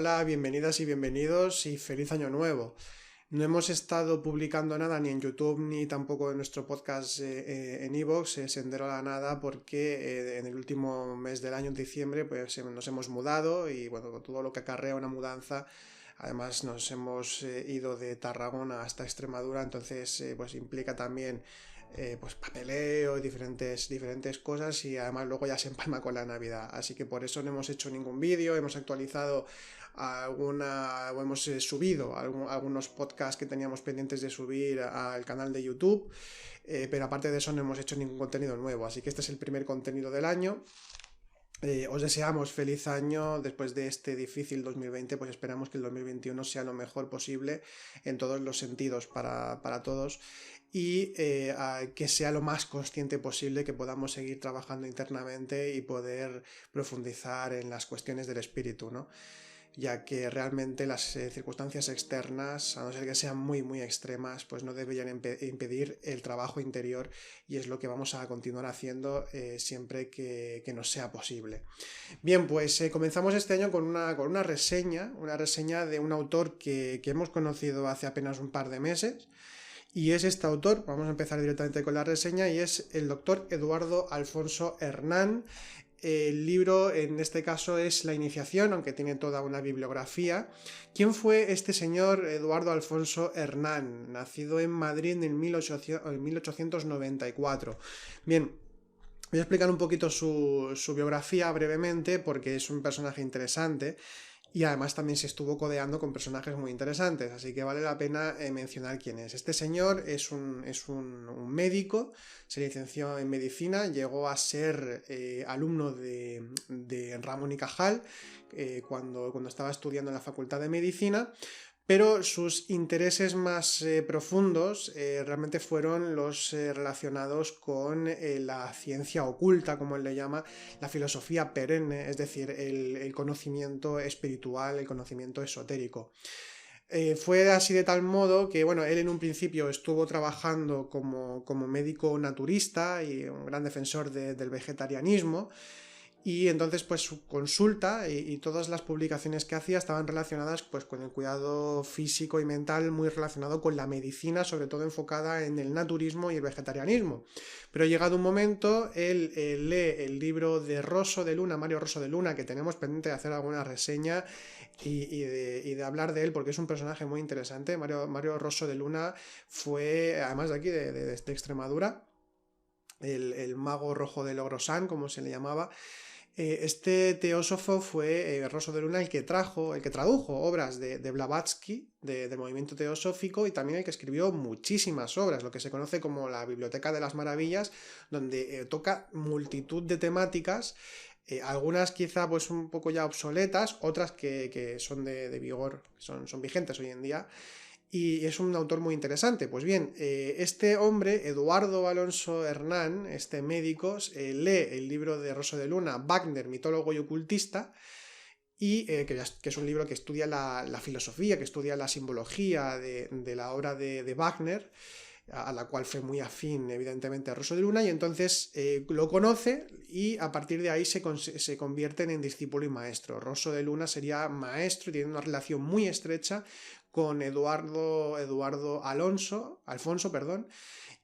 Hola, bienvenidas y bienvenidos y feliz año nuevo. No hemos estado publicando nada ni en YouTube ni tampoco en nuestro podcast en iVoox, Sendero a la Nada, porque en el último mes del año, en diciembre, pues nos hemos mudado y bueno, con todo lo que acarrea una mudanza. Además nos hemos ido de Tarragona hasta Extremadura, entonces pues implica también pues papeleo y diferentes cosas, y además luego ya se empalma con la Navidad. Así que por eso no hemos hecho ningún vídeo, hemos actualizado o hemos subido algunos podcasts que teníamos pendientes de subir al canal de YouTube, pero aparte de eso no hemos hecho ningún contenido nuevo, así que este es el primer contenido del año. Os deseamos feliz año después de este difícil 2020, pues esperamos que el 2021 sea lo mejor posible en todos los sentidos para todos, y que sea lo más consciente posible, que podamos seguir trabajando internamente y poder profundizar en las cuestiones del espíritu, ¿no? Ya que realmente las circunstancias externas, a no ser que sean muy extremas, pues no deberían impedir el trabajo interior, y es lo que vamos a continuar haciendo siempre que nos sea posible. Bien, pues comenzamos este año con una reseña de un autor que hemos conocido hace apenas un par de meses, y es este autor. Vamos a empezar directamente con la reseña, y es el doctor Eduardo Alfonso Hernán. El libro en este caso es La Iniciación, aunque tiene toda una bibliografía. ¿Quién fue este señor Eduardo Alfonso Hernán? Nacido en Madrid en 1894. Bien, voy a explicar un poquito su biografía brevemente, porque es un personaje interesante y además también se estuvo codeando con personajes muy interesantes, así que vale la pena mencionar quién es. Este señor es un médico, se licenció en medicina, llegó a ser alumno de Ramón y Cajal cuando estaba estudiando en la Facultad de Medicina, pero sus intereses más profundos realmente fueron los relacionados con la ciencia oculta, como él le llama, la filosofía perenne, es decir, el conocimiento espiritual, el conocimiento esotérico. Fue así de tal modo que, bueno, él en un principio estuvo trabajando como médico naturista y un gran defensor del vegetarianismo. Y entonces pues su consulta y todas las publicaciones que hacía estaban relacionadas pues con el cuidado físico y mental, muy relacionado con la medicina, sobre todo enfocada en el naturismo y el vegetarianismo. Pero llegado un momento, él lee el libro de Rosso de Luna, Mario Rosso de Luna, que tenemos pendiente de hacer alguna reseña y de hablar de él, porque es un personaje muy interesante. Mario Rosso de Luna fue, además de aquí, de Extremadura, el mago rojo de Logrosán, como se le llamaba. Este teósofo fue Rosso de Luna el que tradujo obras de Blavatsky, del movimiento teosófico, y también el que escribió muchísimas obras, lo que se conoce como la Biblioteca de las Maravillas, donde toca multitud de temáticas, algunas quizá pues un poco ya obsoletas, otras que son de vigor, son vigentes hoy en día. Y es un autor muy interesante. Pues bien, este hombre, Eduardo Alfonso Hernán, este médico, lee el libro de Rosso de Luna, Wagner, mitólogo y ocultista, y que es un libro que estudia la filosofía, que estudia la simbología de la obra de Wagner, a la cual fue muy afín, evidentemente, a Rosso de Luna, y entonces lo conoce, y a partir de ahí se convierten en discípulo y maestro. Rosso de Luna sería maestro y tiene una relación muy estrecha con Alfonso,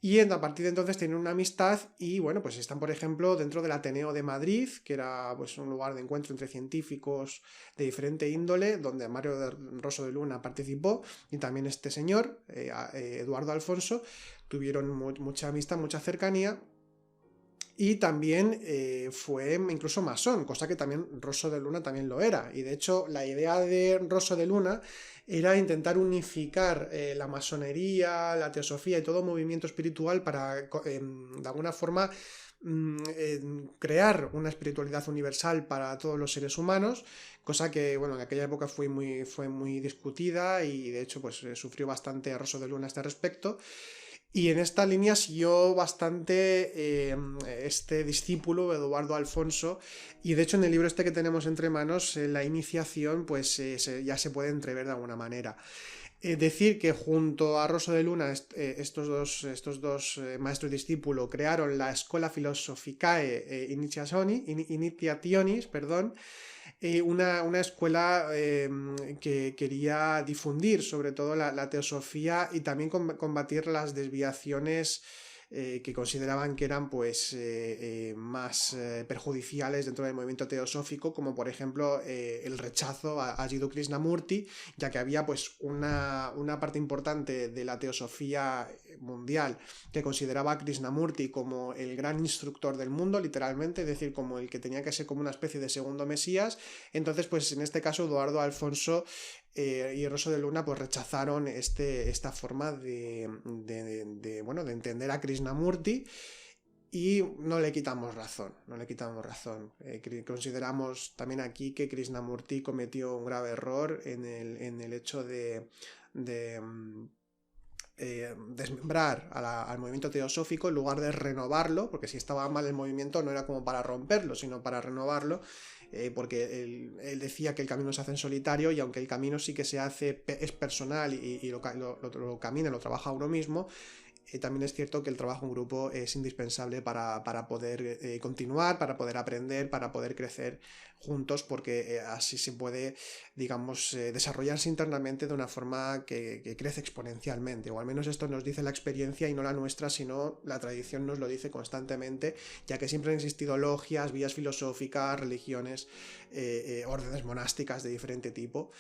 y a partir de entonces tienen una amistad, y bueno, pues están, por ejemplo, dentro del Ateneo de Madrid, que era pues un lugar de encuentro entre científicos de diferente índole, donde Mario Rosso de Luna participó, y también este señor, Eduardo Alfonso, tuvieron mucha amistad, mucha cercanía. Y también fue incluso masón, cosa que también Rosso de Luna también lo era. Y de hecho la idea de Rosso de Luna era intentar unificar la masonería, la teosofía y todo movimiento espiritual para de alguna forma crear una espiritualidad universal para todos los seres humanos, cosa que bueno, en aquella época fue muy discutida, y de hecho pues sufrió bastante Rosso de Luna a este respecto. Y en esta línea siguió bastante este discípulo, Eduardo Alfonso, y de hecho en el libro este que tenemos entre manos, La Iniciación, pues ya se puede entrever de alguna manera. Decir que junto a Rosso de Luna estos dos maestro y discípulo crearon la Schola Philosophicae Initiationis, perdón, una escuela que quería difundir sobre todo la teosofía y también combatir las desviaciones que consideraban que eran pues más perjudiciales dentro del movimiento teosófico, como por ejemplo el rechazo a Jiddu Krishnamurti, ya que había pues una parte importante de la teosofía mundial que consideraba a Krishnamurti como el gran instructor del mundo, literalmente, es decir, como el que tenía que ser como una especie de segundo Mesías. Entonces, pues en este caso Eduardo Alfonso y Rosso de Luna pues rechazaron esta forma bueno, de entender a Krishnamurti, y no le quitamos razón, no le quitamos razón. Consideramos también aquí que Krishnamurti cometió un grave error en el hecho de desmembrar al movimiento teosófico en lugar de renovarlo, porque si estaba mal el movimiento no era como para romperlo, sino para renovarlo, porque él decía que el camino se hace en solitario, y aunque el camino sí que se hace, es personal y lo camina, lo trabaja uno mismo, también es cierto que el trabajo en grupo es indispensable para poder continuar, para poder aprender, para poder crecer juntos, porque así se puede, digamos, desarrollarse internamente de una forma que crece exponencialmente, o al menos esto nos dice la experiencia y no la nuestra, sino la tradición nos lo dice constantemente, ya que siempre han existido logias, vías filosóficas, religiones, órdenes monásticas de diferente tipo,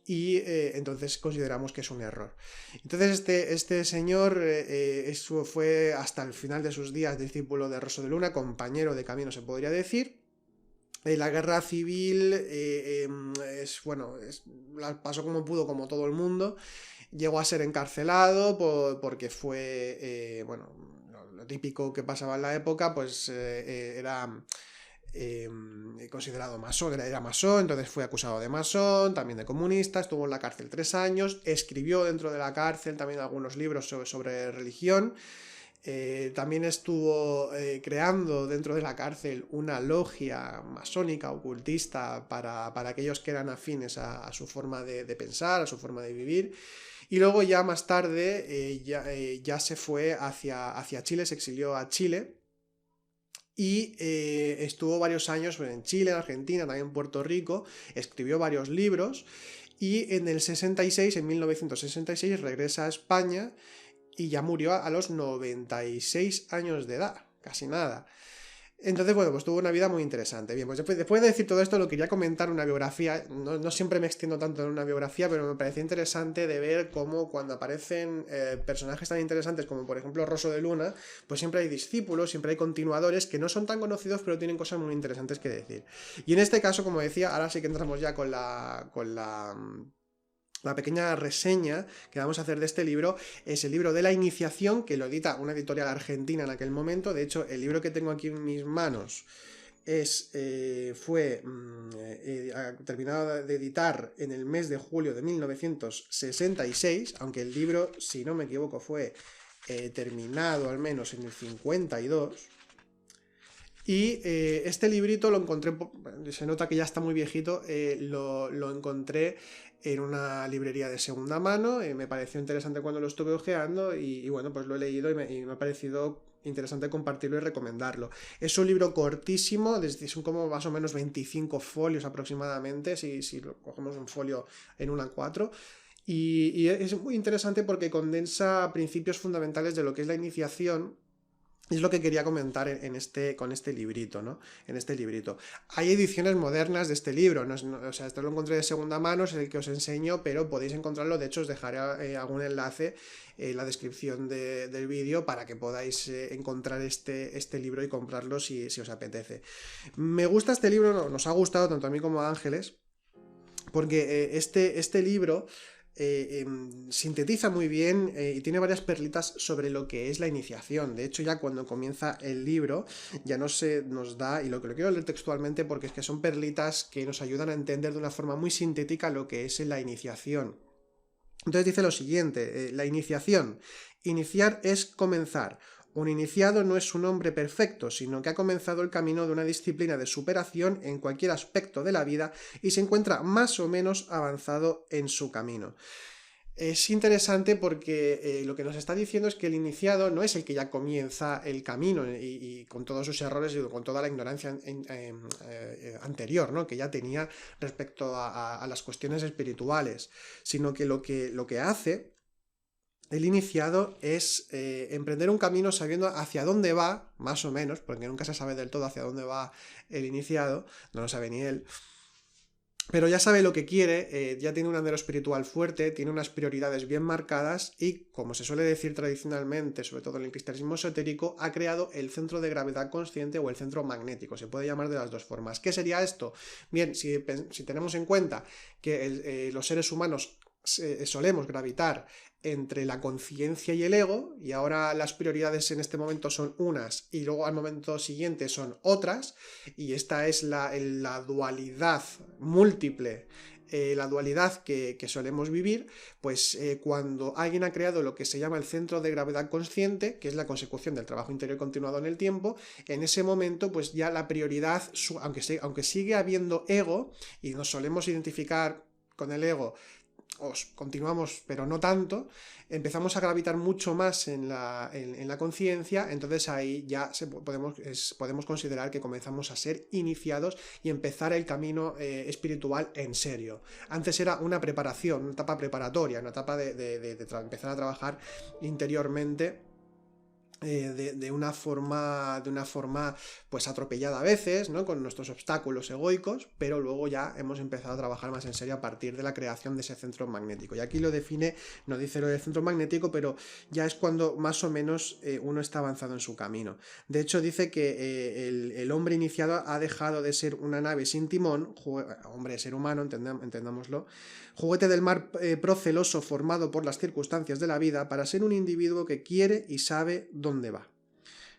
y entonces consideramos que es un error. Entonces este señor fue hasta el final de sus días discípulo de Rosso de Luna, compañero de camino se podría decir. La guerra civil la pasó como pudo, como todo el mundo. Llegó a ser encarcelado porque fue, lo típico que pasaba en la época, pues era considerado masón, era masón, entonces fue acusado de masón, también de comunista, estuvo en la cárcel 3 años, escribió dentro de la cárcel también algunos libros sobre religión. También estuvo creando dentro de la cárcel una logia masónica ocultista para aquellos que eran afines a su forma de pensar, a su forma de vivir. Y luego ya más tarde ya se fue hacia Chile, se exilió a Chile. Y estuvo varios años en Chile, en Argentina, también en Puerto Rico, escribió varios libros, y en el 66, en 1966, regresa a España y ya murió a los 96 años de edad, casi nada. Entonces, bueno, pues tuvo una vida muy interesante. Bien, pues después de decir todo esto, lo quería comentar una biografía. No siempre me extiendo tanto en una biografía, pero me pareció interesante de ver cómo cuando aparecen personajes tan interesantes como por ejemplo Rosso de Luna, pues siempre hay discípulos, siempre hay continuadores que no son tan conocidos, pero tienen cosas muy interesantes que decir. Y en este caso, como decía, ahora sí que entramos ya con la pequeña reseña que vamos a hacer de este libro. Es el libro de la iniciación, que lo edita una editorial argentina en aquel momento. De hecho, el libro que tengo aquí en mis manos fue terminado de editar en el mes de julio de 1966, aunque el libro, si no me equivoco, fue terminado al menos en el 52. Y este librito lo encontré, se nota que ya está muy viejito, lo encontré en una librería de segunda mano, me pareció interesante cuando lo estuve ojeando y bueno, pues lo he leído y me ha parecido interesante compartirlo y recomendarlo. Es un libro cortísimo, son como más o menos 25 folios aproximadamente, si lo cogemos un folio en 1 a 4. Y es muy interesante porque condensa principios fundamentales de lo que es la iniciación. Es lo que quería comentar con este librito, ¿no? En este librito. Hay ediciones modernas de este libro, o sea, esto lo encontré de segunda mano, es el que os enseño, pero podéis encontrarlo. De hecho, os dejaré algún enlace en la descripción del vídeo para que podáis encontrar este libro y comprarlo si os apetece. Me gusta este libro, nos ha gustado tanto a mí como a Ángeles, porque este libro sintetiza muy bien y tiene varias perlitas sobre lo que es la iniciación. De hecho, ya cuando comienza el libro ya nos da, y lo quiero leer textualmente porque es que son perlitas que nos ayudan a entender de una forma muy sintética lo que es la iniciación. Entonces dice lo siguiente, la iniciación. Iniciar es comenzar. Un iniciado no es un hombre perfecto, sino que ha comenzado el camino de una disciplina de superación en cualquier aspecto de la vida y se encuentra más o menos avanzado en su camino. Es interesante porque lo que nos está diciendo es que el iniciado no es el que ya comienza el camino y con todos sus errores y con toda la ignorancia anterior, ¿no? Que ya tenía respecto a las cuestiones espirituales, sino que lo que hace el iniciado es emprender un camino sabiendo hacia dónde va, más o menos, porque nunca se sabe del todo hacia dónde va el iniciado, no lo sabe ni él, pero ya sabe lo que quiere, ya tiene un andero espiritual fuerte, tiene unas prioridades bien marcadas y, como se suele decir tradicionalmente, sobre todo en el cristianismo esotérico, ha creado el centro de gravedad consciente o el centro magnético. Se puede llamar de las dos formas. ¿Qué sería esto? Bien, si tenemos en cuenta que los seres humanos solemos gravitar entre la conciencia y el ego, y ahora las prioridades en este momento son unas y luego al momento siguiente son otras, y esta es la dualidad múltiple, la dualidad que solemos vivir, pues cuando alguien ha creado lo que se llama el centro de gravedad consciente, que es la consecución del trabajo interior continuado en el tiempo, en ese momento pues ya la prioridad, aunque sigue habiendo ego, y nos solemos identificar con el ego, continuamos, pero no tanto, empezamos a gravitar mucho más en la conciencia, entonces ahí ya podemos considerar que comenzamos a ser iniciados y empezar el camino espiritual en serio. Antes era una preparación, una etapa preparatoria, una etapa de empezar a trabajar interiormente. De una forma pues atropellada a veces, ¿no? Con nuestros obstáculos egoicos, pero luego ya hemos empezado a trabajar más en serio a partir de la creación de ese centro magnético. Y aquí lo define, no dice lo del centro magnético, pero ya es cuando más o menos uno está avanzado en su camino. De hecho dice que el hombre iniciado ha dejado de ser una nave sin timón, hombre, ser humano, entendámoslo, juguete del mar proceloso formado por las circunstancias de la vida, para ser un individuo que quiere y sabe dónde va.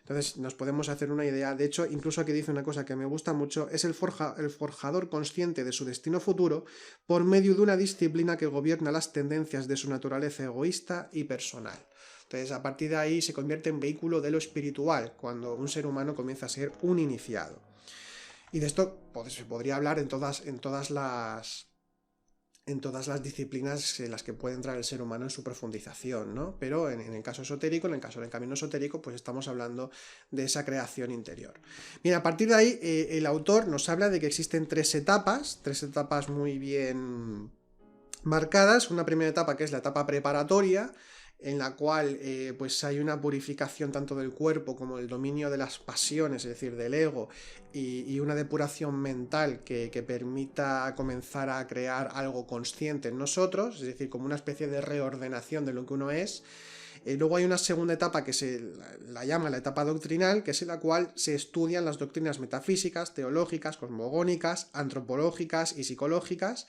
Entonces nos podemos hacer una idea. De hecho, incluso aquí dice una cosa que me gusta mucho: es el forjador consciente de su destino futuro por medio de una disciplina que gobierna las tendencias de su naturaleza egoísta y personal. Entonces, a partir de ahí se convierte en vehículo de lo espiritual, cuando un ser humano comienza a ser un iniciado. Y de esto se podría hablar en todas las disciplinas en las que puede entrar el ser humano en su profundización, ¿no? Pero en el caso esotérico, en el caso del camino esotérico, pues estamos hablando de esa creación interior. Bien, a partir de ahí, el autor nos habla de que existen tres etapas muy bien marcadas. Una primera etapa que es la etapa preparatoria, en la cual pues hay una purificación tanto del cuerpo como el dominio de las pasiones, es decir, del ego, y una depuración mental que permita comenzar a crear algo consciente en nosotros, es decir, como una especie de reordenación de lo que uno es. Luego hay una segunda etapa que se la llama la etapa doctrinal, que es en la cual se estudian las doctrinas metafísicas, teológicas, cosmogónicas, antropológicas y psicológicas,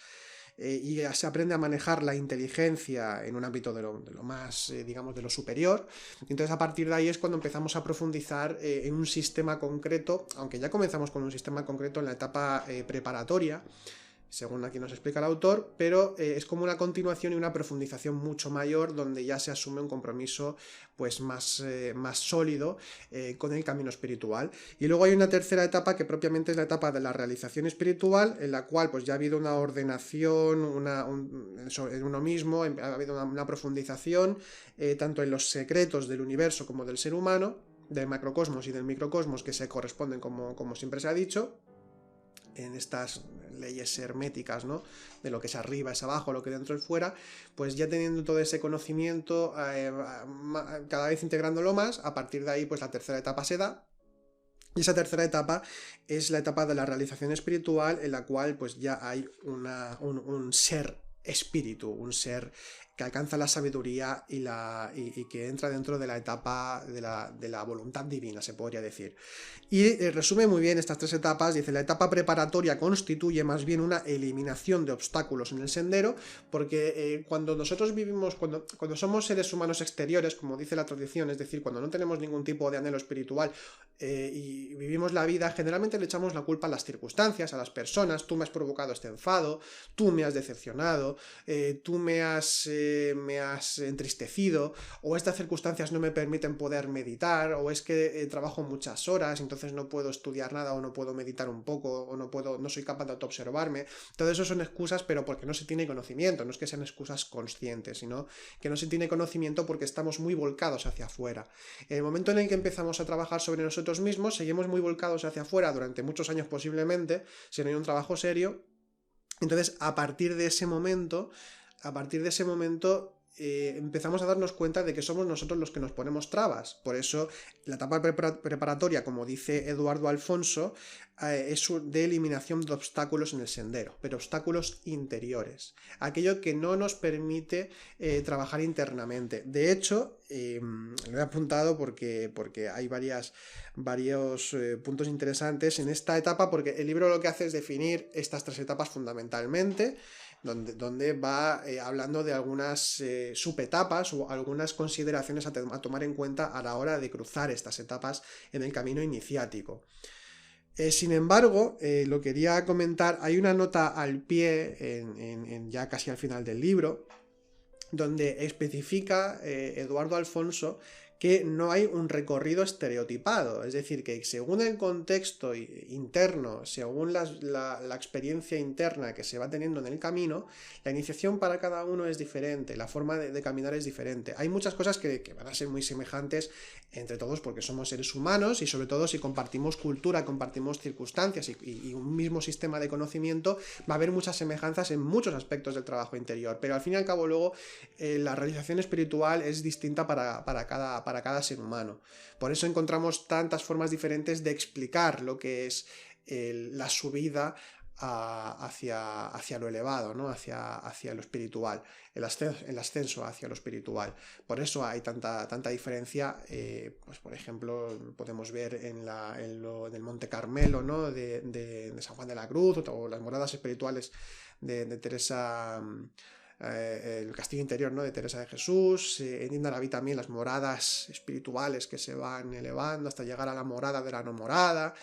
y se aprende a manejar la inteligencia en un ámbito de lo más, digamos, de lo superior. Entonces, a partir de ahí es cuando empezamos a profundizar en un sistema concreto, aunque ya comenzamos con un sistema concreto en la etapa preparatoria, según aquí nos explica el autor, pero es como una continuación y una profundización mucho mayor, donde ya se asume un compromiso pues más sólido con el camino espiritual. Y luego hay una tercera etapa que propiamente es la etapa de la realización espiritual, en la cual pues ya ha habido una ordenación en uno mismo, ha habido una profundización tanto en los secretos del universo como del ser humano, del macrocosmos y del microcosmos, que se corresponden como siempre se ha dicho, en estas leyes herméticas, ¿no? De lo que es arriba es abajo, lo que dentro es fuera, pues ya teniendo todo ese conocimiento, cada vez integrándolo más, a partir de ahí pues la tercera etapa se da. Y esa tercera etapa es la etapa de la realización espiritual, en la cual pues ya hay un ser espíritu, un ser que alcanza la sabiduría y que entra dentro de la etapa de la voluntad divina, se podría decir. Y resume muy bien estas tres etapas. Dice: la etapa preparatoria constituye más bien una eliminación de obstáculos en el sendero, porque cuando nosotros vivimos, cuando somos seres humanos exteriores, como dice la tradición, es decir, cuando no tenemos ningún tipo de anhelo espiritual y vivimos la vida, generalmente le echamos la culpa a las circunstancias, a las personas. Tú me has provocado este enfado, tú me has decepcionado, tú me has me has entristecido, o estas circunstancias no me permiten poder meditar, o es que trabajo muchas horas, entonces no puedo estudiar nada, o no puedo meditar un poco, o no soy capaz de autoobservarme. Todo eso son excusas, pero porque no se tiene conocimiento, no es que sean excusas conscientes, sino que no se tiene conocimiento porque estamos muy volcados hacia afuera. En el momento en el que empezamos a trabajar sobre nosotros mismos, seguimos muy volcados hacia afuera durante muchos años posiblemente, si no hay un trabajo serio. Entonces, a partir de ese momento, empezamos a darnos cuenta de que somos nosotros los que nos ponemos trabas. Por eso, la etapa preparatoria, como dice Eduardo Alfonso, es de eliminación de obstáculos en el sendero, pero obstáculos interiores. Aquello que no nos permite trabajar internamente. De hecho, lo he apuntado porque hay varios puntos interesantes en esta etapa, porque el libro lo que hace es definir estas 3 etapas fundamentalmente, donde va hablando de algunas subetapas o algunas consideraciones a tomar en cuenta a la hora de cruzar estas etapas en el camino iniciático. Sin embargo, lo quería comentar, hay una nota al pie, ya casi al final del libro, donde especifica Eduardo Alfonso que no hay un recorrido estereotipado, es decir, que según el contexto interno, según la experiencia interna que se va teniendo en el camino, la iniciación para cada uno es diferente, la forma de caminar es diferente. Hay muchas cosas que van a ser muy semejantes entre todos porque somos seres humanos y sobre todo si compartimos cultura, compartimos circunstancias y un mismo sistema de conocimiento, va a haber muchas semejanzas en muchos aspectos del trabajo interior, pero al fin y al cabo luego la realización espiritual es distinta para cada ser humano. Por eso encontramos tantas formas diferentes de explicar lo que es la subida hacia lo elevado, ¿no? hacia lo espiritual, el ascenso hacia lo espiritual. Por eso hay tanta diferencia, pues por ejemplo, podemos ver en el Monte Carmelo, ¿no? de San Juan de la Cruz, o las moradas espirituales de Teresa, el castillo interior, ¿no? de Teresa de Jesús. En Indaraví también las moradas espirituales que se van elevando hasta llegar a la morada de la no morada.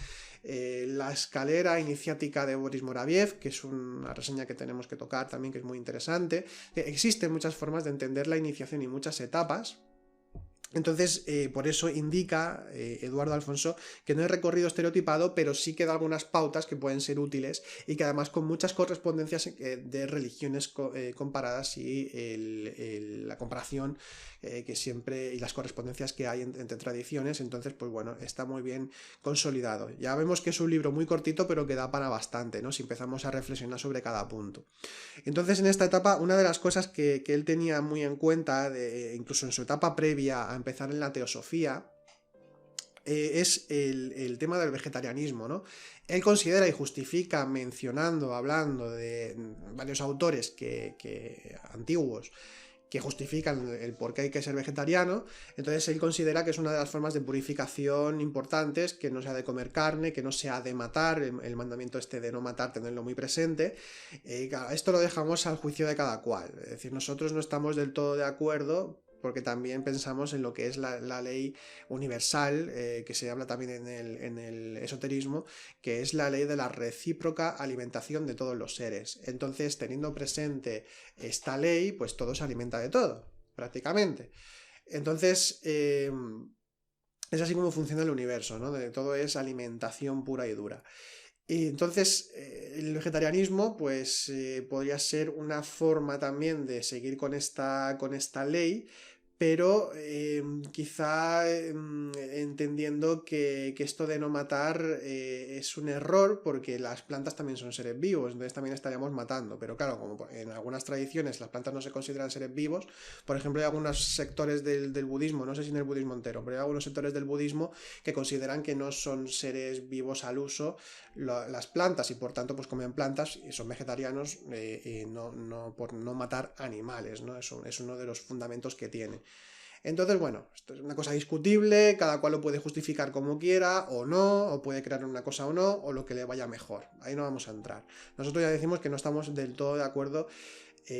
La escalera iniciática de Boris Moraviev, que es una reseña que tenemos que tocar también, que es muy interesante. Existen muchas formas de entender la iniciación y muchas etapas. Entonces, por eso indica Eduardo Alfonso que no hay recorrido estereotipado, pero sí que da algunas pautas que pueden ser útiles y que además con muchas correspondencias de religiones comparadas y la comparación que siempre y las correspondencias que hay entre tradiciones. Entonces, pues bueno, está muy bien consolidado. Ya vemos que es un libro muy cortito, pero que da para bastante, ¿no? Si empezamos a reflexionar sobre cada punto. Entonces, en esta etapa, una de las cosas que él tenía muy en cuenta, incluso en su etapa previa a empezar en la teosofía, es el tema del vegetarianismo, ¿no? Él considera y justifica hablando de varios autores antiguos que justifican el por qué hay que ser vegetariano. Entonces él considera que es una de las formas de purificación importantes, que no sea de comer carne, que no sea de matar, el mandamiento este de no matar, tenerlo muy presente. Esto lo dejamos al juicio de cada cual, es decir, nosotros no estamos del todo de acuerdo, porque también pensamos en lo que es la ley universal, que se habla también en el esoterismo, que es la ley de la recíproca alimentación de todos los seres. Entonces, teniendo presente esta ley, pues todo se alimenta de todo, prácticamente. Entonces, es así como funciona el universo, ¿no? Todo es alimentación pura y dura. Y entonces el vegetarianismo pues podría ser una forma también de seguir con esta ley, pero quizá entendiendo que esto de no matar es un error, porque las plantas también son seres vivos, entonces también estaríamos matando. Pero claro, como en algunas tradiciones las plantas no se consideran seres vivos, por ejemplo hay algunos sectores del budismo, no sé si en el budismo entero, pero hay algunos sectores del budismo que consideran que no son seres vivos al uso las plantas, y por tanto pues comen plantas y son vegetarianos, por no matar animales, ¿no? Eso es uno de los fundamentos que tiene. Entonces, bueno, esto es una cosa discutible, cada cual lo puede justificar como quiera o no, o puede crear una cosa o no, o lo que le vaya mejor. Ahí no vamos a entrar. Nosotros ya decimos que no estamos del todo de acuerdo.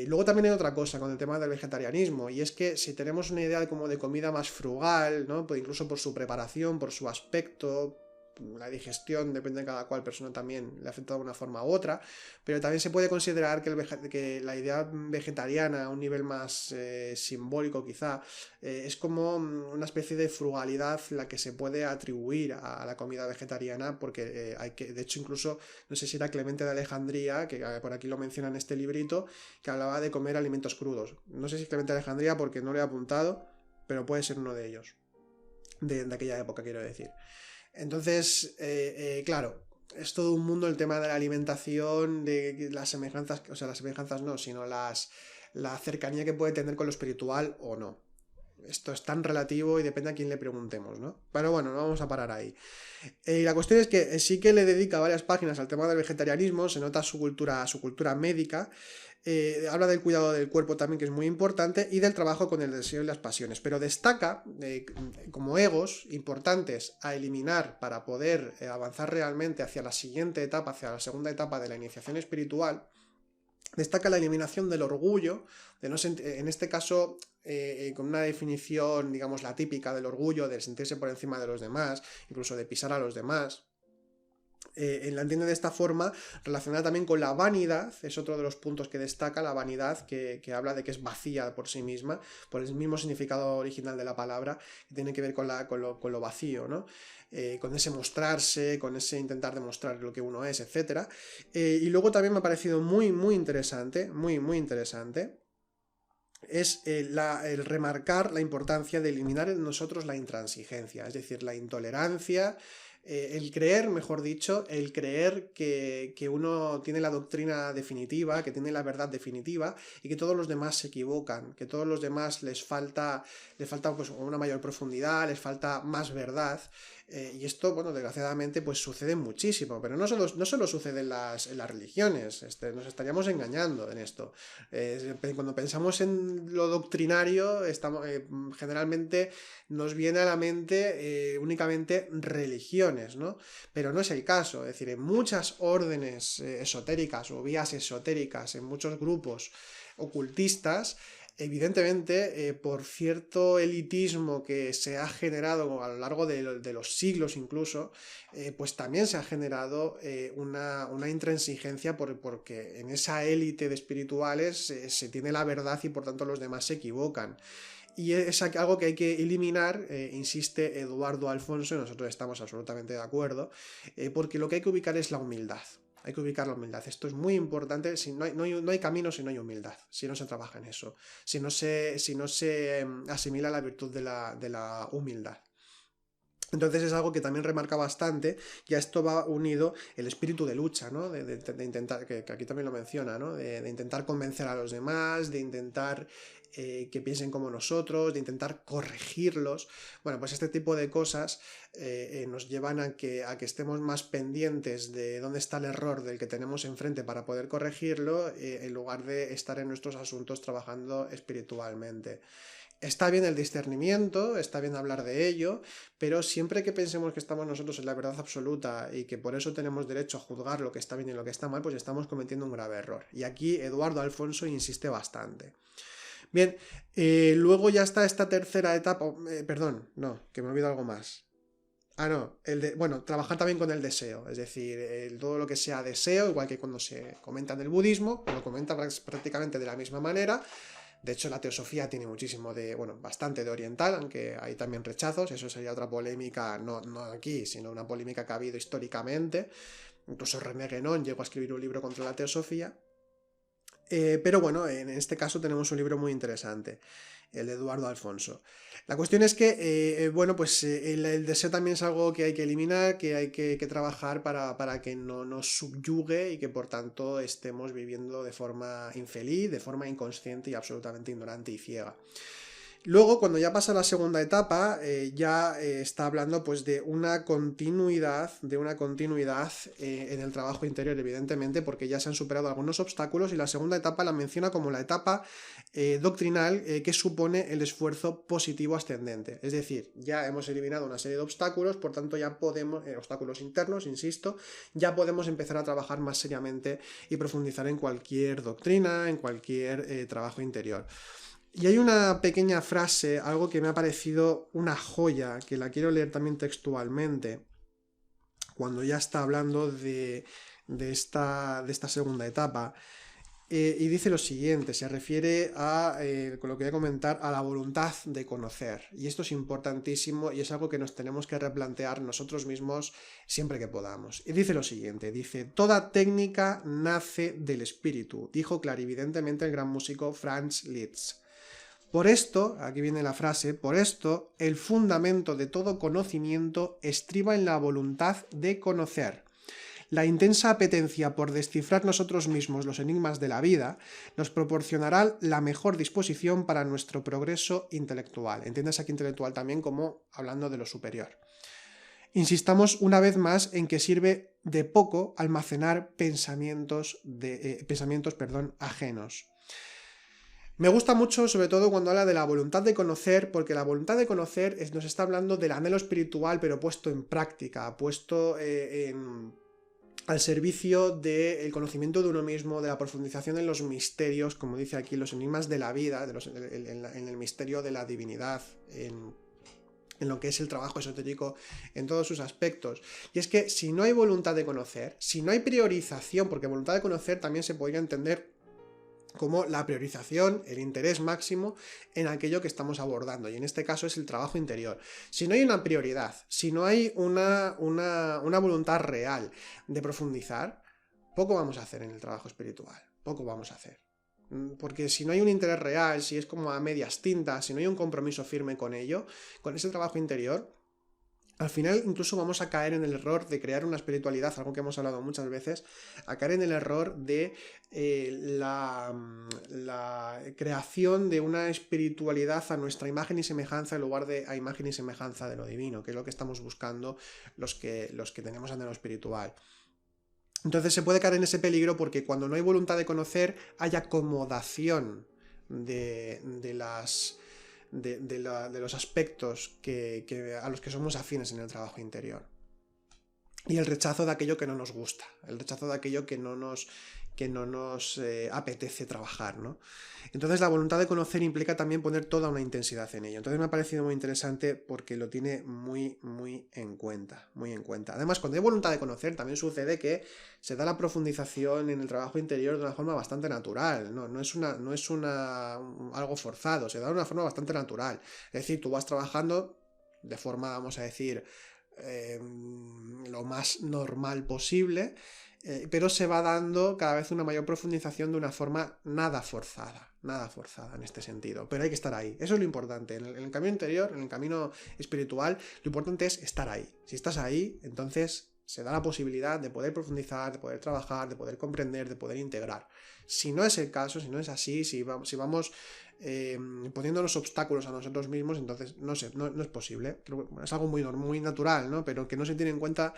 Luego también hay otra cosa con el tema del vegetarianismo, y es que si tenemos una idea como de comida más frugal, ¿no? Pues incluso por su preparación, por su aspecto, la digestión depende de cada cual persona, también le afecta de una forma u otra, pero también se puede considerar que la idea vegetariana a un nivel más simbólico quizá, es como una especie de frugalidad la que se puede atribuir a la comida vegetariana, porque de hecho incluso, no sé si era Clemente de Alejandría, que por aquí lo menciona en este librito, que hablaba de comer alimentos crudos. No sé si Clemente de Alejandría porque no lo he apuntado, pero puede ser uno de ellos, de aquella época, quiero decir. Entonces, claro, es todo un mundo el tema de la alimentación, de las semejanzas, o sea, las semejanzas no, sino la cercanía que puede tener con lo espiritual o no. Esto es tan relativo y depende a quién le preguntemos, ¿no? Pero bueno, no vamos a parar ahí. La cuestión es que sí que le dedica varias páginas al tema del vegetarianismo, se nota su cultura médica, habla del cuidado del cuerpo también, que es muy importante, y del trabajo con el deseo y las pasiones, pero destaca como egos importantes a eliminar para poder avanzar realmente hacia la siguiente etapa, hacia la segunda etapa de la iniciación espiritual. Destaca la eliminación del orgullo, en este caso con una definición, digamos, la típica del orgullo, de sentirse por encima de los demás, incluso de pisar a los demás. La entiende de esta forma, relacionada también con la vanidad, es otro de los puntos que destaca, la vanidad, que habla de que es vacía por sí misma, por el mismo significado original de la palabra, que tiene que ver con lo vacío, ¿no? Con ese mostrarse, con ese intentar demostrar lo que uno es, etc. Y luego también me ha parecido muy, muy interesante, muy, muy interesante, es el remarcar la importancia de eliminar en nosotros la intransigencia, es decir, la intolerancia, el creer, mejor dicho, el creer que uno tiene la doctrina definitiva, que tiene la verdad definitiva y que todos los demás se equivocan, que a todos los demás les falta pues, una mayor profundidad, les falta más verdad. Y esto, bueno, desgraciadamente, pues sucede muchísimo, pero no solo sucede en las religiones, nos estaríamos engañando en esto. Cuando pensamos en lo doctrinario, generalmente nos viene a la mente únicamente religiones, ¿no? Pero no es el caso, es decir, en muchas órdenes esotéricas o vías esotéricas, en muchos grupos ocultistas, evidentemente, por cierto elitismo que se ha generado a lo largo de los siglos incluso, pues también se ha generado una intransigencia porque en esa élite de espirituales se tiene la verdad y por tanto los demás se equivocan. Y es algo que hay que eliminar, insiste Eduardo Alfonso, y nosotros estamos absolutamente de acuerdo, porque lo que hay que ubicar es la humildad. Hay que ubicar la humildad. Esto es muy importante. No hay camino si no hay humildad, si no se trabaja en eso, si no se asimila la virtud de la humildad. Entonces es algo que también remarca bastante, y a esto va unido el espíritu de lucha, ¿no? De intentar, que aquí también lo menciona, ¿no? De intentar convencer a los demás, de intentar que piensen como nosotros, de intentar corregirlos. Bueno, pues este tipo de cosas nos llevan a que estemos más pendientes de dónde está el error del que tenemos enfrente para poder corregirlo, en lugar de estar en nuestros asuntos trabajando espiritualmente. Está bien el discernimiento, está bien hablar de ello, pero siempre que pensemos que estamos nosotros en la verdad absoluta y que por eso tenemos derecho a juzgar lo que está bien y lo que está mal, pues estamos cometiendo un grave error. Y aquí Eduardo Alfonso insiste bastante. Bien, luego ya está esta tercera etapa, perdón, no, que me olvido algo más. No, trabajar también con el deseo, es decir, todo lo que sea deseo, igual que cuando se comenta en el budismo, lo comenta prácticamente de la misma manera. De hecho, la teosofía tiene bastante de oriental, aunque hay también rechazos, eso sería otra polémica, no aquí, sino una polémica que ha habido históricamente. Incluso René Guénon llegó a escribir un libro contra la teosofía. Pero bueno, en este caso tenemos un libro muy interesante, el de Eduardo Alfonso. La cuestión es que, el deseo también es algo que hay que eliminar, que hay que trabajar para que no nos subyugue y que por tanto estemos viviendo de forma infeliz, de forma inconsciente y absolutamente ignorante y ciega. Luego, cuando ya pasa la segunda etapa, está hablando pues de una continuidad en el trabajo interior, evidentemente, porque ya se han superado algunos obstáculos, y la segunda etapa la menciona como la etapa doctrinal que supone el esfuerzo positivo ascendente. Es decir, ya hemos eliminado una serie de obstáculos, por tanto ya podemos, obstáculos internos, insisto, ya podemos empezar a trabajar más seriamente y profundizar en cualquier doctrina, en cualquier trabajo interior. Y hay una pequeña frase, algo que me ha parecido una joya, que la quiero leer también textualmente, cuando ya está hablando de esta segunda etapa. Y dice lo siguiente, se refiere a, con lo que voy a comentar, a la voluntad de conocer. Y esto es importantísimo y es algo que nos tenemos que replantear nosotros mismos siempre que podamos. Y dice lo siguiente, dice, toda técnica nace del espíritu, dijo clarividentemente el gran músico Franz Liszt. Por esto, aquí viene la frase, por esto, el fundamento de todo conocimiento estriba en la voluntad de conocer. La intensa apetencia por descifrar nosotros mismos los enigmas de la vida nos proporcionará la mejor disposición para nuestro progreso intelectual. Entiendes aquí intelectual también como hablando de lo superior. Insistamos una vez más en que sirve de poco almacenar pensamientos ajenos. Me gusta mucho, sobre todo cuando habla de la voluntad de conocer, porque la voluntad de conocer nos está hablando del anhelo espiritual, pero puesto en práctica, puesto al servicio del conocimiento de uno mismo, de la profundización en los misterios, como dice aquí, los enigmas de la vida, en el misterio de la divinidad, en lo que es el trabajo esotérico en todos sus aspectos. Y es que si no hay voluntad de conocer, si no hay priorización, porque voluntad de conocer también se podría entender como la priorización, el interés máximo en aquello que estamos abordando, y en este caso es el trabajo interior. Si no hay una prioridad, si no hay una voluntad real de profundizar, poco vamos a hacer en el trabajo espiritual, poco vamos a hacer. Porque si no hay un interés real, si es como a medias tintas, si no hay un compromiso firme con ello, con ese trabajo interior, al final incluso vamos a caer en el error de crear una espiritualidad, algo que hemos hablado muchas veces, a caer en el error de la creación de una espiritualidad a nuestra imagen y semejanza en lugar de a imagen y semejanza de lo divino, que es lo que estamos buscando los que tenemos anhelo espiritual. Entonces se puede caer en ese peligro porque cuando no hay voluntad de conocer hay acomodación de los aspectos a los que somos afines en el trabajo interior. Y el rechazo de aquello que no nos gusta, el rechazo de aquello que no nos apetece trabajar, ¿no? Entonces la voluntad de conocer implica también poner toda una intensidad en ello. Entonces me ha parecido muy interesante porque lo tiene muy, muy en cuenta, muy en cuenta. Además, cuando hay voluntad de conocer, también sucede que se da la profundización en el trabajo interior de una forma bastante natural, no es algo forzado, se da de una forma bastante natural. Es decir, tú vas trabajando de forma, vamos a decir, lo más normal posible, pero se va dando cada vez una mayor profundización de una forma nada forzada en este sentido, pero hay que estar ahí, eso es lo importante, en el camino interior, en el camino espiritual, lo importante es estar ahí. Si estás ahí, entonces se da la posibilidad de poder profundizar, de poder trabajar, de poder comprender, de poder integrar. Si no es el caso, si no es así, si vamos poniéndonos obstáculos a nosotros mismos, entonces no es posible. Es algo muy natural, ¿no? Pero que no se tiene en cuenta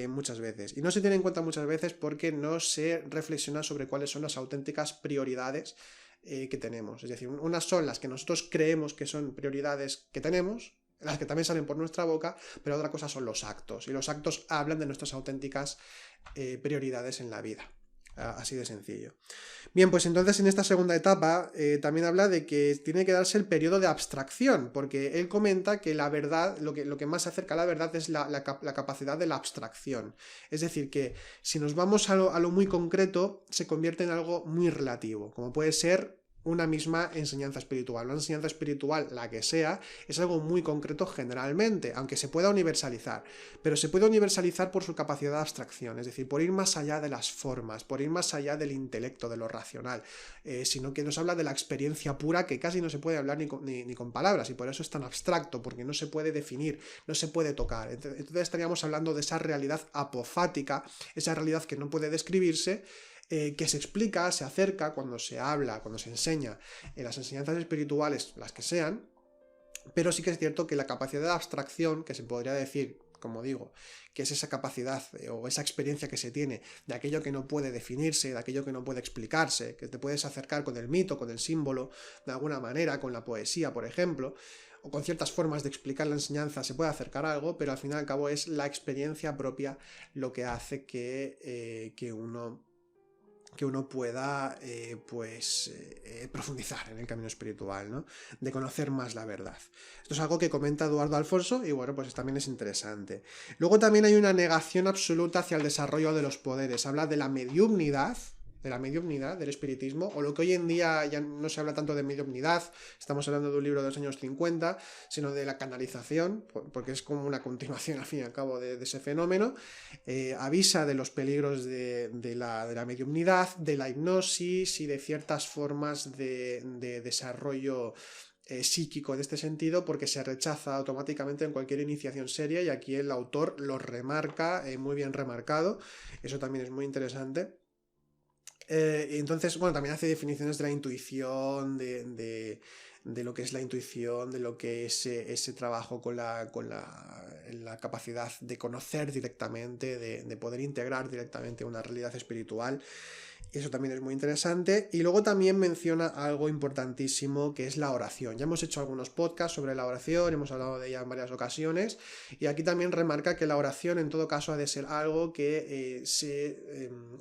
muchas veces. Y no se tiene en cuenta muchas veces porque no se reflexiona sobre cuáles son las auténticas prioridades que tenemos. Es decir, unas son las que nosotros creemos que son prioridades que tenemos, las que también salen por nuestra boca, pero otra cosa son los actos. Y los actos hablan de nuestras auténticas prioridades en la vida. Así de sencillo. Bien, pues entonces en esta segunda etapa también habla de que tiene que darse el periodo de abstracción, porque él comenta que la verdad, lo que más se acerca a la verdad es la capacidad de la abstracción. Es decir, que si nos vamos a lo muy concreto, se convierte en algo muy relativo, como puede ser una misma enseñanza espiritual. Una enseñanza espiritual, la que sea, es algo muy concreto generalmente, aunque se pueda universalizar, pero se puede universalizar por su capacidad de abstracción, es decir, por ir más allá de las formas, por ir más allá del intelecto, de lo racional, sino que nos habla de la experiencia pura, que casi no se puede hablar ni con palabras, y por eso es tan abstracto, porque no se puede definir, no se puede tocar. Entonces estaríamos hablando de esa realidad apofática, esa realidad que no puede describirse, que se explica, se acerca cuando se habla, cuando se enseña en las enseñanzas espirituales, las que sean, pero sí que es cierto que la capacidad de abstracción, que se podría decir, como digo, que es esa capacidad o esa experiencia que se tiene de aquello que no puede definirse, de aquello que no puede explicarse, que te puedes acercar con el mito, con el símbolo, de alguna manera, con la poesía, por ejemplo, o con ciertas formas de explicar la enseñanza se puede acercar a algo, pero al fin y al cabo es la experiencia propia lo que hace que uno que uno pueda profundizar en el camino espiritual, ¿no? De conocer más la verdad. Esto es algo que comenta Eduardo Alfonso y bueno, pues también es interesante. Luego también hay una negación absoluta hacia el desarrollo de los poderes. Habla de la mediumnidad, del espiritismo, o lo que hoy en día ya no se habla tanto de mediumnidad, estamos hablando de un libro de los años 50, sino de la canalización, porque es como una continuación al fin y al cabo de ese fenómeno. Avisa de los peligros de la mediumnidad, de la hipnosis y de ciertas formas de desarrollo psíquico en este sentido, porque se rechaza automáticamente en cualquier iniciación seria, y aquí el autor lo remarca, muy bien remarcado. Eso también es muy interesante. Entonces, bueno, también hace definiciones de la intuición, de lo que es la intuición, de lo que es ese trabajo con la capacidad de conocer directamente, de poder integrar directamente una realidad espiritual. Eso también es muy interesante. Y luego también menciona algo importantísimo, que es la oración. Ya hemos hecho algunos podcasts sobre la oración, hemos hablado de ella en varias ocasiones, y aquí también remarca que la oración en todo caso ha de ser algo que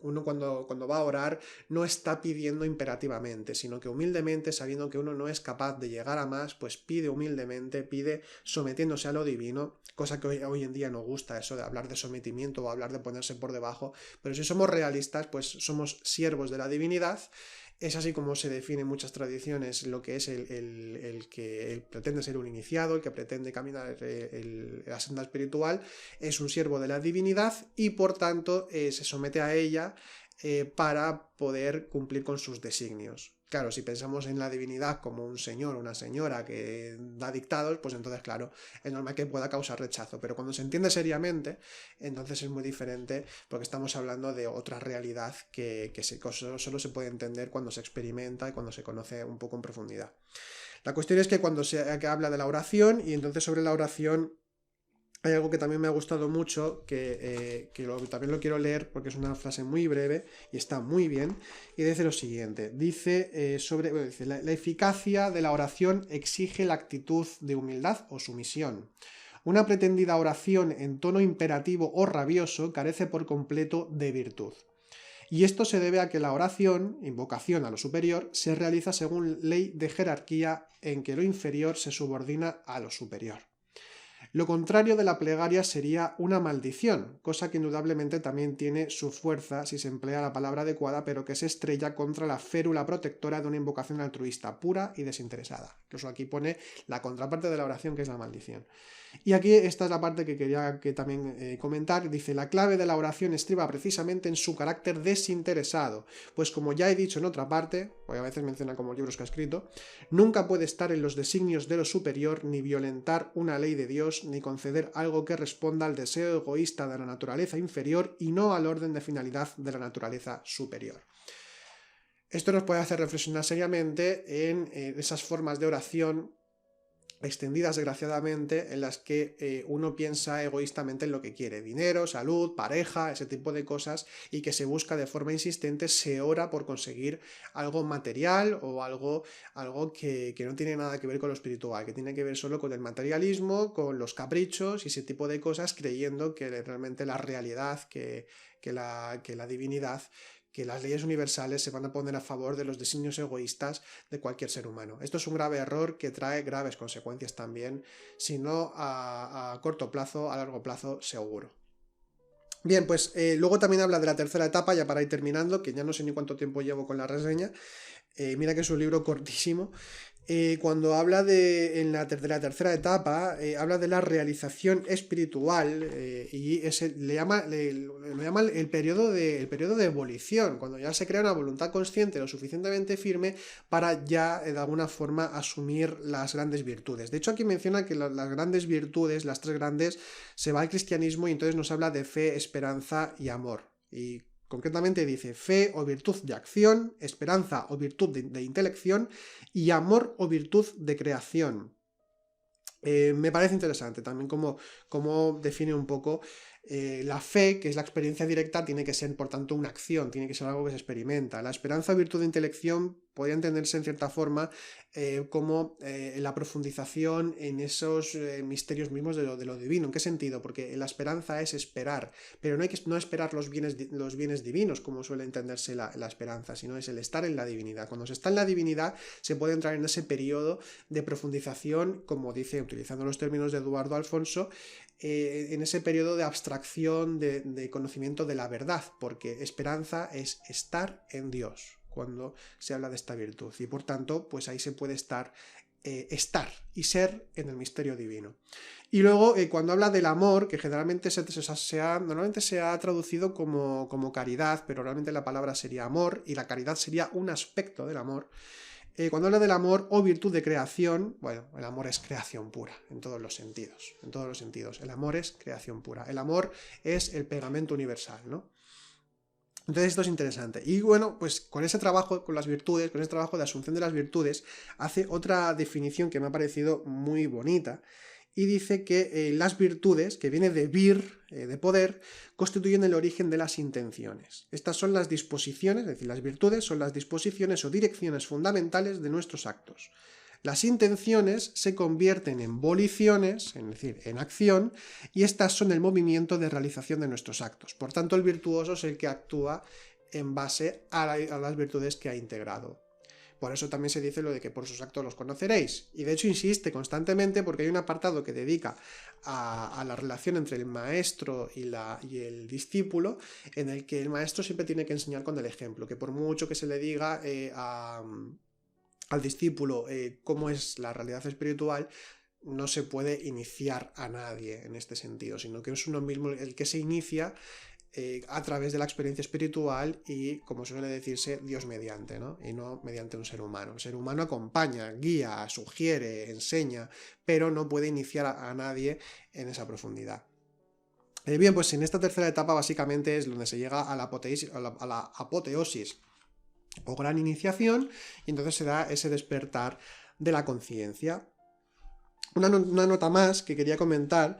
uno cuando va a orar no está pidiendo imperativamente, sino que humildemente, sabiendo que uno no es capaz de llegar a más, pues pide humildemente, pide sometiéndose a lo divino, cosa que hoy en día no gusta, eso de hablar de sometimiento o hablar de ponerse por debajo, pero si somos realistas, pues somos siervos de la divinidad. Es así como se define en muchas tradiciones lo que es el que pretende ser un iniciado, el que pretende caminar la senda espiritual, es un siervo de la divinidad y por tanto se somete a ella para poder cumplir con sus designios. Claro, si pensamos en la divinidad como un señor o una señora que da dictados, pues entonces, claro, es normal que pueda causar rechazo. Pero cuando se entiende seriamente, entonces es muy diferente, porque estamos hablando de otra realidad que solo se puede entender cuando se experimenta y cuando se conoce un poco en profundidad. La cuestión es que cuando se habla de la oración, y entonces sobre la oración hay algo que también me ha gustado mucho, que también lo quiero leer porque es una frase muy breve y está muy bien, y dice lo siguiente, dice la eficacia de la oración exige la actitud de humildad o sumisión. Una pretendida oración en tono imperativo o rabioso carece por completo de virtud. Y esto se debe a que la oración, invocación a lo superior, se realiza según ley de jerarquía en que lo inferior se subordina a lo superior. Lo contrario de la plegaria sería una maldición, cosa que indudablemente también tiene su fuerza si se emplea la palabra adecuada, pero que se estrella contra la férula protectora de una invocación altruista, pura y desinteresada. Incluso aquí pone la contraparte de la oración, que es la maldición. Y aquí esta es la parte que quería también comentar. Dice, la clave de la oración estriba precisamente en su carácter desinteresado, pues como ya he dicho en otra parte, porque a veces menciona como libros que ha escrito, nunca puede estar en los designios de lo superior, ni violentar una ley de Dios, ni conceder algo que responda al deseo egoísta de la naturaleza inferior y no al orden de finalidad de la naturaleza superior. Esto nos puede hacer reflexionar seriamente en esas formas de oración extendidas desgraciadamente, en las que uno piensa egoístamente en lo que quiere, dinero, salud, pareja, ese tipo de cosas, y que se busca de forma insistente, se ora por conseguir algo material o algo que no tiene nada que ver con lo espiritual, que tiene que ver solo con el materialismo, con los caprichos y ese tipo de cosas, creyendo que realmente la realidad, que la divinidad, que las leyes universales se van a poner a favor de los designios egoístas de cualquier ser humano. Esto es un grave error que trae graves consecuencias también, si no a corto plazo, a largo plazo seguro. Bien, pues luego también habla de la tercera etapa, ya para ir terminando, que ya no sé ni cuánto tiempo llevo con la reseña. Mira que es un libro cortísimo. Cuando habla de la tercera etapa, habla de la realización espiritual y le llama el periodo de ebullición, cuando ya se crea una voluntad consciente lo suficientemente firme para ya de alguna forma asumir las grandes virtudes. De hecho, aquí menciona que las grandes virtudes, las tres grandes, se va al cristianismo y entonces nos habla de fe, esperanza y amor. Y concretamente dice fe o virtud de acción, esperanza o virtud de intelección y amor o virtud de creación. Me parece interesante también cómo define un poco La fe, que es la experiencia directa, tiene que ser, por tanto, una acción, tiene que ser algo que se experimenta. La esperanza, virtud de intelección podría entenderse en cierta forma como la profundización en esos misterios mismos de lo divino. ¿En qué sentido? Porque la esperanza es esperar, pero no hay que no esperar los bienes divinos, como suele entenderse la esperanza, sino es el estar en la divinidad. Cuando se está en la divinidad, se puede entrar en ese periodo de profundización, como dice, utilizando los términos de Eduardo Alfonso, en ese periodo de abstracción, de conocimiento de la verdad, porque esperanza es estar en Dios cuando se habla de esta virtud, y por tanto, pues ahí se puede estar y ser en el misterio divino. Y luego, cuando habla del amor, que generalmente normalmente se ha traducido como caridad, pero realmente la palabra sería amor, y la caridad sería un aspecto del amor. Cuando habla del amor o virtud de creación, bueno, el amor es creación pura, en todos los sentidos, en todos los sentidos. El amor es creación pura. El amor es el pegamento universal, ¿no? Entonces esto es interesante. Y bueno, pues con ese trabajo, con las virtudes, con ese trabajo de asunción de las virtudes, hace otra definición que me ha parecido muy bonita, y dice que las virtudes, que viene de vir, de poder, constituyen el origen de las intenciones. Estas son las disposiciones, es decir, las virtudes son las disposiciones o direcciones fundamentales de nuestros actos. Las intenciones se convierten en voliciones, es decir, en acción, y estas son el movimiento de realización de nuestros actos. Por tanto, el virtuoso es el que actúa en base a las virtudes que ha integrado. Por eso también se dice lo de que por sus actos los conoceréis. Y de hecho insiste constantemente, porque hay un apartado que dedica a la relación entre el maestro y el discípulo, en el que el maestro siempre tiene que enseñar con el ejemplo, que por mucho que se le diga al discípulo cómo es la realidad espiritual, no se puede iniciar a nadie en este sentido, sino que es uno mismo el que se inicia a través de la experiencia espiritual y, como suele decirse, Dios mediante, ¿no? Y no mediante un ser humano. El ser humano acompaña, guía, sugiere, enseña, pero no puede iniciar a nadie en esa profundidad. Bien, pues en esta tercera etapa básicamente es donde se llega a la apoteosis o gran iniciación, y entonces se da ese despertar de la conciencia. Una nota más que quería comentar,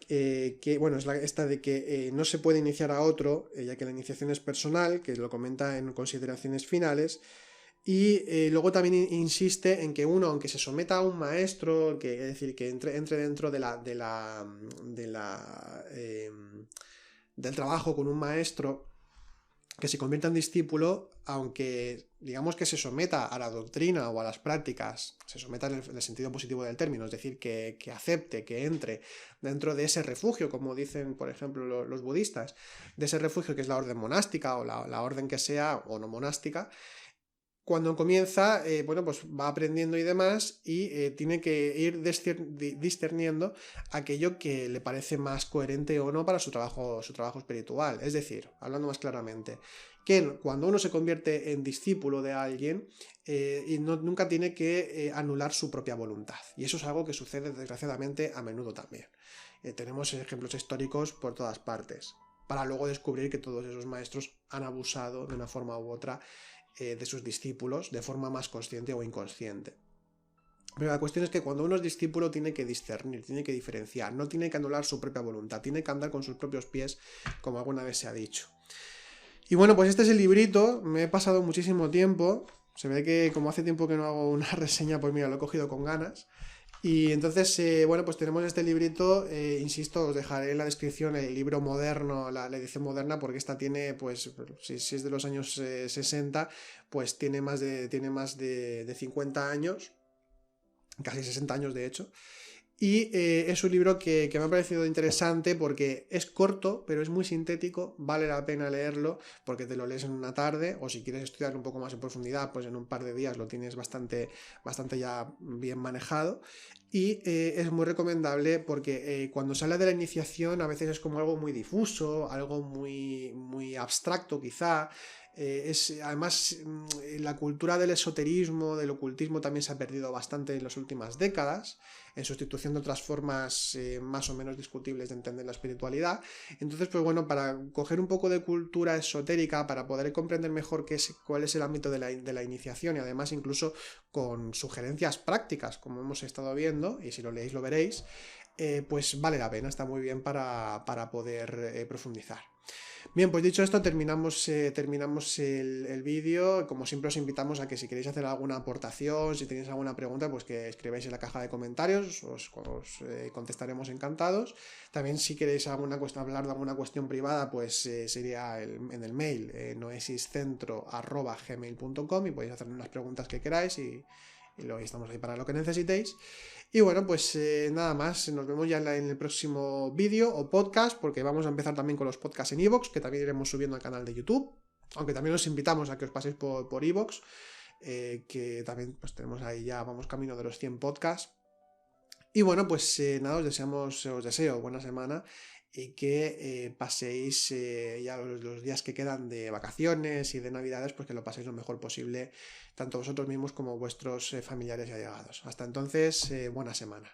que bueno, es esta de que no se puede iniciar a otro, ya que la iniciación es personal, que lo comenta en consideraciones finales, y luego también insiste en que uno, aunque se someta a un maestro, es decir, que entre dentro del trabajo con un maestro, que se convierta en discípulo, aunque digamos que se someta a la doctrina o a las prácticas, se someta en el sentido positivo del término, es decir, que acepte, que entre dentro de ese refugio, como dicen, por ejemplo, los budistas, de ese refugio que es la orden monástica o la orden que sea o no monástica. Cuando comienza, bueno, pues va aprendiendo y demás, y tiene que ir discerniendo aquello que le parece más coherente o no para su trabajo espiritual. Es decir, hablando más claramente, que cuando uno se convierte en discípulo de alguien, y nunca tiene que anular su propia voluntad. Y eso es algo que sucede desgraciadamente a menudo también. Tenemos ejemplos históricos por todas partes, para luego descubrir que todos esos maestros han abusado de una forma u otra de sus discípulos de forma más consciente o inconsciente. Pero la cuestión es que cuando uno es discípulo tiene que discernir, tiene que diferenciar, no tiene que anular su propia voluntad, tiene que andar con sus propios pies, como alguna vez se ha dicho. Y bueno, pues este es el librito, me he pasado muchísimo tiempo, se ve que como hace tiempo que no hago una reseña, pues mira, lo he cogido con ganas. Y entonces, bueno, pues tenemos este librito, insisto, os dejaré en la descripción el libro moderno, la edición moderna, porque esta tiene, pues, si es de los años 60, pues tiene más de 50 años, casi 60 años de hecho. Y es un libro que me ha parecido interesante porque es corto, pero es muy sintético, vale la pena leerlo porque te lo lees en una tarde, o si quieres estudiar un poco más en profundidad, pues en un par de días lo tienes bastante ya bien manejado. Y es muy recomendable porque cuando se habla de la iniciación a veces es como algo muy difuso, algo muy abstracto quizá. Además, la cultura del esoterismo, del ocultismo también se ha perdido bastante en las últimas décadas, en sustitución de otras formas más o menos discutibles de entender la espiritualidad. Entonces, pues bueno, para coger un poco de cultura esotérica, para poder comprender mejor cuál es el ámbito de la iniciación, y además incluso con sugerencias prácticas, como hemos estado viendo, y si lo leéis lo veréis, pues vale la pena, está muy bien para poder profundizar. Bien, pues dicho esto, terminamos el vídeo. Como siempre os invitamos a que si queréis hacer alguna aportación, si tenéis alguna pregunta, pues que escribáis en la caja de comentarios, os contestaremos encantados. También si queréis hablar de alguna cuestión privada, pues sería en el mail noesiscentro@gmail.com y podéis hacerme unas preguntas que queráis y estamos ahí para lo que necesitéis. Y bueno, pues nada más, nos vemos ya en el próximo vídeo o podcast, porque vamos a empezar también con los podcasts en iVoox, que también iremos subiendo al canal de YouTube, aunque también os invitamos a que os paséis por iVoox, que también pues tenemos ahí ya, vamos camino de los 100 podcasts. Y bueno, pues nada, os deseo buena semana y que paséis ya los días que quedan de vacaciones y de navidades, pues que lo paséis lo mejor posible, tanto vosotros mismos como vuestros familiares y allegados. Hasta entonces, buena semana.